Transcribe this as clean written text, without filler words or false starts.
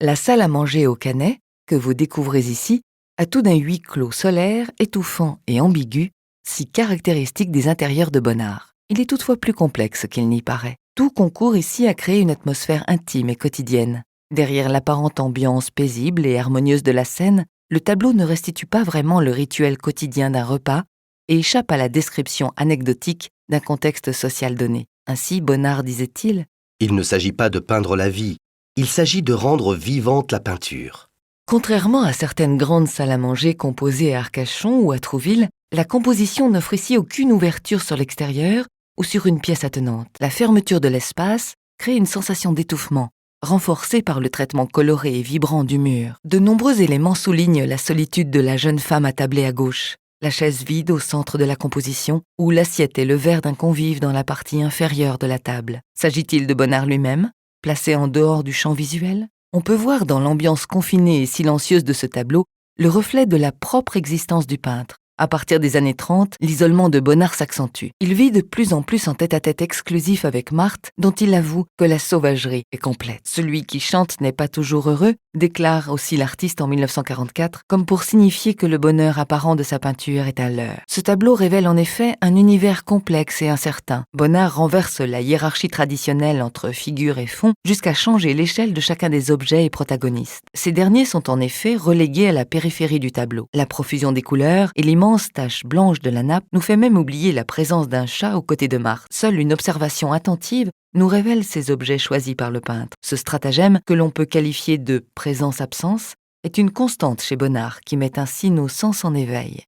La salle à manger au Canet, que vous découvrez ici, a tout d'un huis clos solaire, étouffant et ambigu, si caractéristique des intérieurs de Bonnard. Il est toutefois plus complexe qu'il n'y paraît. Tout concourt ici à créer une atmosphère intime et quotidienne. Derrière l'apparente ambiance paisible et harmonieuse de la scène, le tableau ne restitue pas vraiment le rituel quotidien d'un repas et échappe à la description anecdotique d'un contexte social donné. Ainsi, Bonnard disait-il: « Il ne s'agit pas de peindre la vie, il s'agit de rendre vivante la peinture. » Contrairement à certaines grandes salles à manger composées à Arcachon ou à Trouville, la composition n'offre ici aucune ouverture sur l'extérieur ou sur une pièce attenante. La fermeture de l'espace crée une sensation d'étouffement, renforcée par le traitement coloré et vibrant du mur. De nombreux éléments soulignent la solitude de la jeune femme attablée à gauche, la chaise vide au centre de la composition ou l'assiette et le verre d'un convive dans la partie inférieure de la table. S'agit-il de Bonnard lui-même, placé en dehors du champ visuel ? On peut voir dans l'ambiance confinée et silencieuse de ce tableau le reflet de la propre existence du peintre. À partir des années 30, l'isolement de Bonnard s'accentue. Il vit de plus en plus en tête-à-tête exclusif avec Marthe, dont il avoue que la sauvagerie est complète. Celui qui chante n'est pas toujours heureux, déclare aussi l'artiste en 1944, comme pour signifier que le bonheur apparent de sa peinture est un leurre. Ce tableau révèle en effet un univers complexe et incertain. Bonnard renverse la hiérarchie traditionnelle entre figure et fond jusqu'à changer l'échelle de chacun des objets et protagonistes. Ces derniers sont en effet relégués à la périphérie du tableau. La profusion des couleurs et l'immense tache blanche de la nappe nous fait même oublier la présence d'un chat aux côtés de Marthe. Seule une observation attentive nous révèle ces objets choisis par le peintre. Ce stratagème, que l'on peut qualifier de présence-absence, est une constante chez Bonnard qui met ainsi nos sens en éveil.